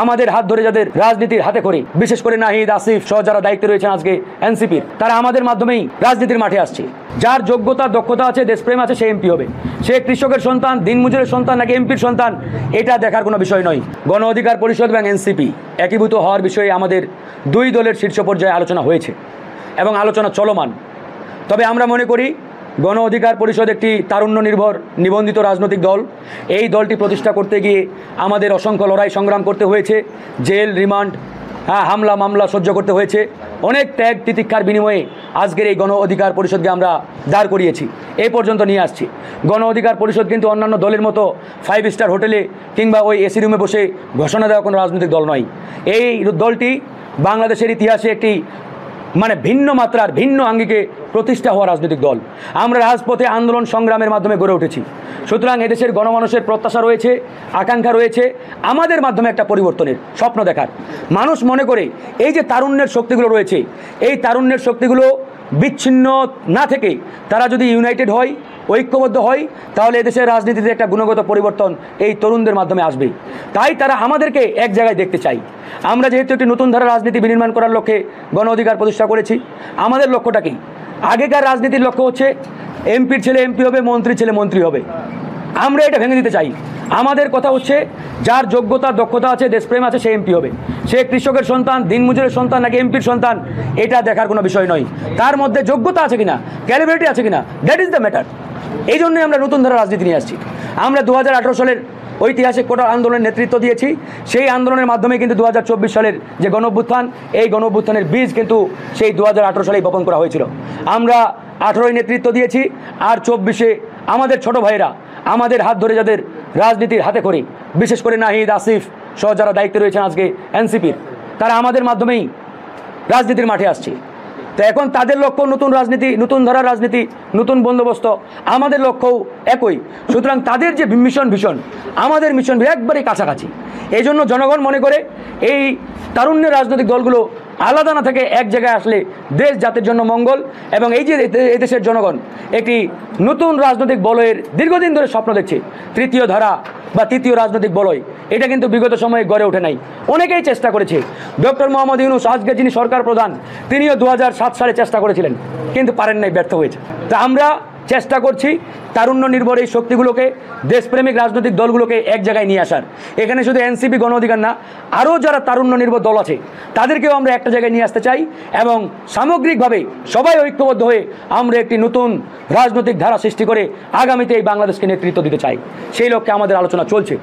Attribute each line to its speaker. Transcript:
Speaker 1: আমাদের হাত ধরে যাদের রাজনীতির হাতে করে, বিশেষ করে নাহিদ, আসিফ সহ যারা দায়িত্বে রয়েছেন আজকে এনসিপির, তারা আমাদের মাধ্যমেই রাজনীতির মাঠে আসছে। যার যোগ্যতা দক্ষতা আছে, দেশপ্রেম আছে, সে এমপি হবে। সে কৃষকের সন্তান, দিনমজুরের সন্তান নাকি এমপির সন্তান, এটা দেখার কোনো বিষয় নয়। গণ অধিকার পরিষদ এবং এনসিপি একীভূত হওয়ার বিষয়ে আমাদের দুই দলের শীর্ষ পর্যায়ে আলোচনা হয়েছে এবং আলোচনা চলমান। তবে আমরা মনে করি গণ অধিকার পরিষদ একটি তারুণ্য নির্ভর নিবন্ধিত রাজনৈতিক দল। এই দলটি প্রতিষ্ঠা করতে গিয়ে আমাদের অসংখ্য লড়াই সংগ্রাম করতে হয়েছে, জেল, রিমান্ড, হামলা মামলা সহ্য করতে হয়েছে। অনেক ত্যাগ তিতিক্ষার বিনিময়ে আজকের এই গণ অধিকার পরিষদকে আমরা দাঁড় করিয়েছি, এই পর্যন্ত নিয়ে আসছি। গণ অধিকার পরিষদ কিন্তু অন্যান্য দলের মতো 5 স্টার হোটেলে কিংবা ওই এসি রুমে বসে ঘোষণা দেওয়া কোনো রাজনৈতিক দল নয়। এই দলটি বাংলাদেশের ইতিহাসে একটি ভিন্ন মাত্রার, ভিন্ন আঙ্গিকে প্রতিষ্ঠা হওয়া রাজনৈতিক দল। আমরা রাজপথে আন্দোলন সংগ্রামের মাধ্যমে গড়ে উঠেছি। সুতরাং এদেশের গণমানুষের প্রত্যাশা রয়েছে, আকাঙ্ক্ষা রয়েছে আমাদের মাধ্যমে একটা পরিবর্তনের স্বপ্ন দেখার। মানুষ মনে করে এই যে তারুণ্যের শক্তিগুলো রয়েছে, এই তারুণ্যের শক্তিগুলো বিচ্ছিন্ন না থেকে তারা যদি ইউনাইটেড হয়, ঐক্যবদ্ধ হয়, তাহলে এদেশের রাজনীতিতে একটা গুণগত পরিবর্তন এই তরুণদের মাধ্যমে আসবে। তাই তারা আমাদেরকে এক জায়গায় দেখতে চাই। আমরা যেহেতু একটি নতুন ধারা রাজনীতি বিনির্মাণ করার লক্ষ্যে গণ অধিকার প্রতিষ্ঠা করেছি, আমাদের লক্ষ্যটা কি? আগেকার রাজনীতির লক্ষ্য হচ্ছে এমপির ছেলে এমপি হবে, মন্ত্রীর ছেলে মন্ত্রী হবে। আমরা এটা ভেঙে দিতে চাই। আমাদের কথা হচ্ছে যার যোগ্যতা দক্ষতা আছে, দেশপ্রেম আছে, সে এমপি হবে। সে কৃষকের সন্তান, দিনমজুরের সন্তান নাকি এমপির সন্তান, এটা দেখার কোনো বিষয় নয়। তার মধ্যে যোগ্যতা আছে কিনা, ক্যালিব্রিটি আছে কিনা, দ্যাট ইজ দ্য ম্যাটার। এই জন্যই আমরা নতুন ধারা রাজনীতি নিয়ে আসছি। আমরা 2018 সালের ঐতিহাসিক কোটা আন্দোলনের নেতৃত্ব দিয়েছি। সেই আন্দোলনের মাধ্যমে কিন্তু 2024 সালের যে গণঅভ্যুত্থান, এই গণঅভ্যুত্থানের বীজ কিন্তু সেই 2018 সালেই বপন করা হয়েছিল। আমরা 18-য় নেতৃত্ব দিয়েছি, আর 24-এ আমাদের ছোট ভাইয়েরা আমাদের হাত ধরে যাদের রাজনীতির হাতে করে, বিশেষ করে নাহিদ, আসিফ সহ যারা দায়িত্বে রয়েছেন আজকে এনসিপির, তারা আমাদের মাধ্যমেই রাজনীতির মাঠে আসছে। তো এখন তাদের লক্ষ্য নতুন রাজনীতি, নতুন ধারার রাজনীতি, নতুন বন্দোবস্ত। আমাদের লক্ষ্যও একই। সুতরাং তাদের যে মিশন ভীষণ, আমাদের মিশন একবারেই কাছাকাছি। এই জন্য জনগণ মনে করে এই তারুণ্যের রাজনৈতিক দলগুলো আলাদা না থেকে এক জায়গায় আসলে দেশ জাতির জন্য মঙ্গল। এবং এই যে এদেশের জনগণ একটি নতুন রাজনৈতিক বলয়ের দীর্ঘদিন ধরে স্বপ্ন দেখছে, তৃতীয় ধারা বা তৃতীয় রাজনৈতিক বলয়, এটা কিন্তু বিগত সময়ে গড়ে ওঠে নাই। অনেকেই চেষ্টা করেছে। ডক্টর মোহাম্মদ ইউনূস আজকে যিনি সরকার প্রধান, তিনিও 2007 সালে চেষ্টা করেছিলেন, কিন্তু পারেন নাই, ব্যর্থ হয়েছে। তা আমরা চেষ্টা করছি তারুণ্য নির্ভর এই শক্তিগুলোকে, দেশপ্রেমিক রাজনৈতিক দলগুলোকে এক জায়গায় নিয়ে আসার। এখানে শুধু এনসিপি গণ অধিকার না, আরও যারা তারুণ্য নির্ভর দল আছে তাদেরকেও আমরা একটা জায়গায় নিয়ে আসতে চাই এবং সামগ্রিকভাবে সবাই ঐক্যবদ্ধ হয়ে আমরা একটি নতুন রাজনৈতিক ধারা সৃষ্টি করে আগামীতে এই বাংলাদেশকে নেতৃত্ব দিতে চাই। সেই লক্ষ্যে আমাদের আলোচনা চলছে।